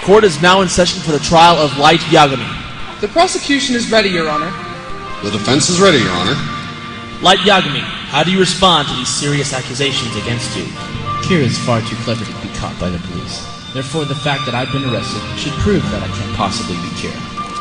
court is now in session for the trial of Light Yagami. The prosecution is ready, Your Honor. The defense is ready, Your Honor. Light Yagami, how do you respond to these serious accusations against you? Kira is far too clever to be caught by the police. Therefore, the fact that I've been arrested should prove that I can't possibly be Kira.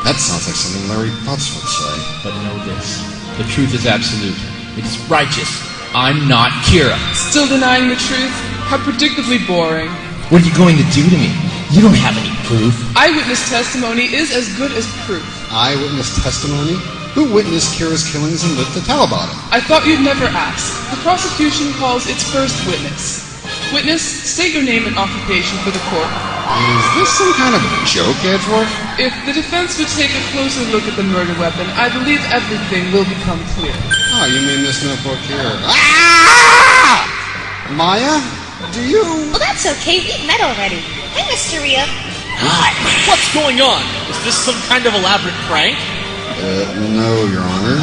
That sounds like something Larry Butts would say. But know this. The truth is absolute. It is righteous. I'm not Kira. Still denying the truth? How predictably boring. What are you going to do to me? You don't have any proof. Eyewitness testimony is as good as proof. Eyewitness testimony? Who witnessed Kira's killings and lived to tell about it? I thought you'd never ask. The prosecution calls its first witness. Witness, state your name and occupation for the court. Is this some kind of joke, Edgeworth? If the defense would take a closer look at the murder weapon, I believe everything will become clear. Oh, you mean this notebook here? Ah! Maya? Do you... Well, that's okay. We've met already. Hi, Mr. Ria. Hi. What's going on? Is this some kind of elaborate prank? No, Your Honor.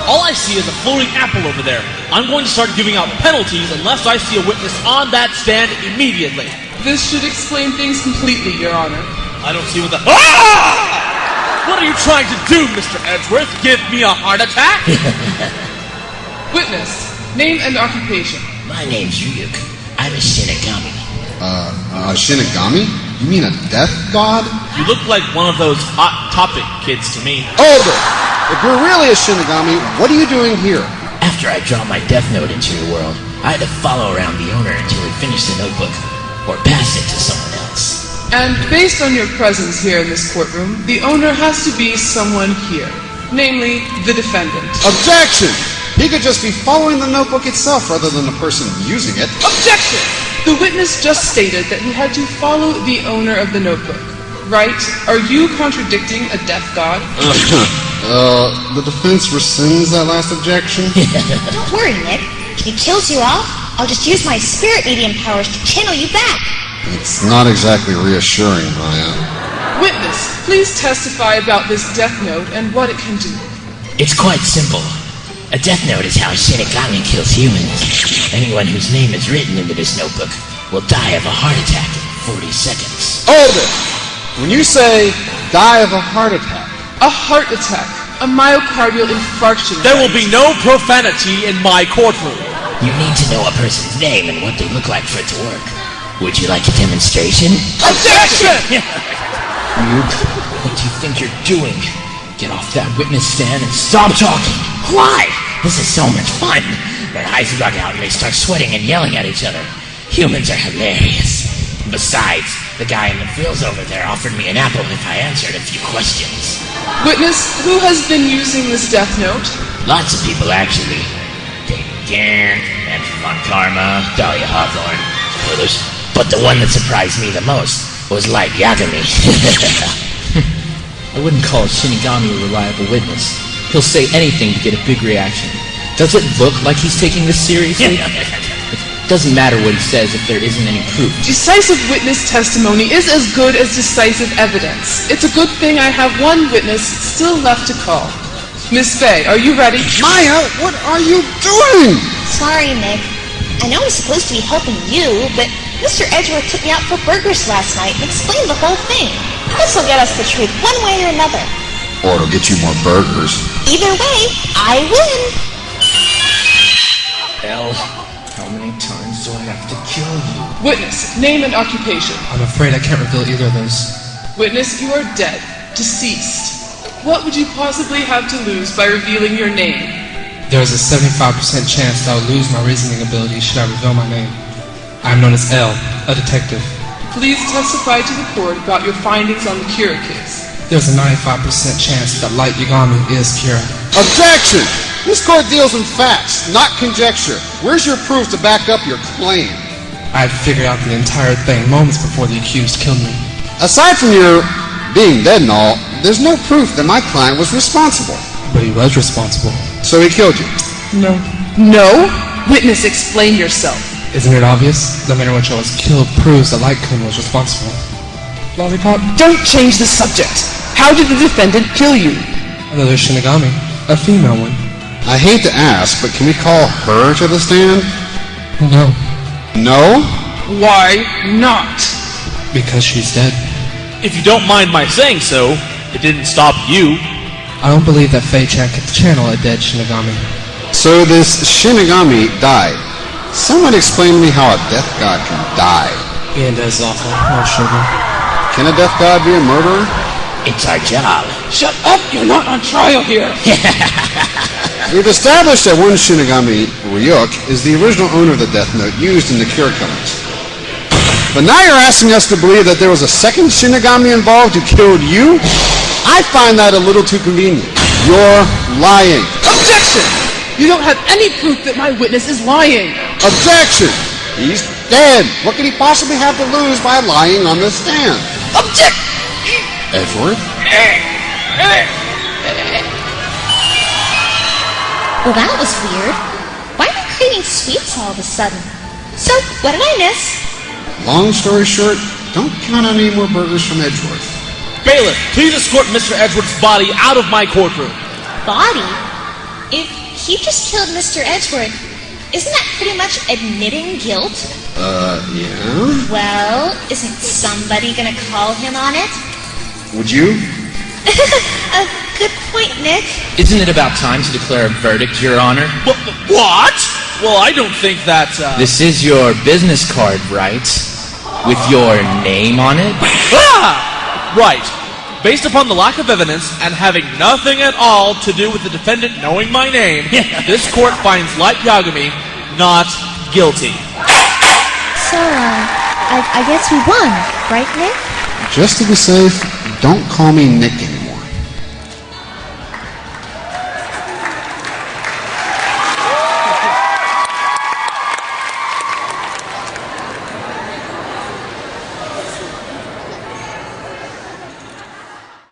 All I see is a floating apple over there. I'm going to start giving out penalties unless I see a witness on that stand immediately. This should explain things completely, Your Honor. I don't see what the... Ah! What are you trying to do, Mr. Edgeworth? Give me a heart attack? Witness, name and occupation. My name's Ryuk. I'm a Shinigami. Shinigami? You mean a death god? You look like one of those Hot Topic kids to me. Hold it! If you're really a Shinigami, what are you doing here? After I draw my death note into your world, I had to follow around the owner until he finished the notebook, or passed it to someone else. And based on your presence here in this courtroom, the owner has to be someone here. Namely, the defendant. Objection! He could just be following the notebook itself rather than the person using it. Objection! The witness just stated that he had to follow the owner of the notebook. Wright, are you contradicting a death god? The defense rescinds that last objection? Don't worry, Nick. If he kills you off, I'll just use my spirit medium powers to channel you back. It's not exactly reassuring, Maya. Witness, please testify about this death note and what it can do. It's quite simple. A death note is how a Shinigami kills humans. Anyone whose name is written into this notebook will die of a heart attack in 40 seconds. Hold it! When you say, die of a heart attack... A heart attack. A myocardial infarction. There will be no profanity in my courtroom. You need to know a person's name and what they look like for it to work. Would you like a demonstration? Objection! Ryuk, what do you think you're doing? Get off that witness stand and stop talking. Why? This is so much fun. Their eyes bug out and they start sweating and yelling at each other. Humans are hilarious. Besides, the guy in the frills over there offered me an apple if I answered a few questions. Witness, who has been using this death note? Lots of people, actually. David Gant, Andrew Von Karma, Dahlia Hawthorne, others. But the one that surprised me the most was Light Yagami. I wouldn't call a Shinigami a reliable witness. He'll say anything to get a big reaction. Does it look like he's taking this seriously? It doesn't matter what he says if there isn't any proof. Decisive witness testimony is as good as decisive evidence. It's a good thing I have one witness still left to call. Miss Faye, are you ready? Maya, what are you doing? Sorry, Nick. I know I'm supposed to be helping you, but Mr. Edgeworth took me out for burgers last night and explained the whole thing. This will get us the truth one way or another. Or it'll get you more burgers. Either way, I win. Elle, how many times do I have to kill you? Witness, name and occupation. I'm afraid I can't reveal either of those. Witness, you are dead. Deceased. What would you possibly have to lose by revealing your name? There is a 75% chance that I would lose my reasoning ability should I reveal my name. I am known as Elle, a detective. Please testify to the court about your findings on the Kira case. There's a 95% chance that Light Yagami is Kira. Objection! This court deals in facts, not conjecture. Where's your proof to back up your claim? I had figured out the entire thing moments before the accused killed me. Aside from your being dead and all, there's no proof that my client was responsible. But he was responsible. So he killed you? No. No? Witness, explain yourself. Isn't it obvious? The manner in which I was killed proves that Light-kun was responsible. Lollipop? Don't change the subject. How did the defendant kill you? Another Shinigami. A female one. I hate to ask, but can we call her to the stand? No. No? Why not? Because she's dead. If you don't mind my saying so, it didn't stop you. I don't believe that Fei-chan could channel a dead Shinigami. So this Shinigami died. Someone explain to me how a death god can die. Yeah, that's awful. Oh, sugar. Can a death god be a murderer? It's our job. Shut up! You're not on trial here! We've established that one Shinigami, Ryuk, is the original owner of the Death Note used in the Cure Killings. But now you're asking us to believe that there was a second Shinigami involved who killed you? I find that a little too convenient. You're lying. Objection! You don't have any proof that my witness is lying. Objection! He's dead. What could he possibly have to lose by lying on the stand? Object! Edgeworth? Well, that was weird. Why am I craving sweets all of a sudden? So, what did I miss? Long story short, don't count on any more burgers from Edgeworth. Bailiff, please escort Mr. Edgeworth's body out of my courtroom. Body? If he just killed Mr. Edgeworth, isn't that pretty much admitting guilt? Yeah? Well, isn't somebody gonna call him on it? Would you? A good point, Nick. Isn't it about time to declare a verdict, Your Honor? What? Well, I don't think that, This is your business card, right? With your name on it? Ah! Right. Based upon the lack of evidence and having nothing at all to do with the defendant knowing my name, this court finds Light Yagami not guilty. So, I guess we won, right, Nick? Just to be safe, don't call me Nick anymore.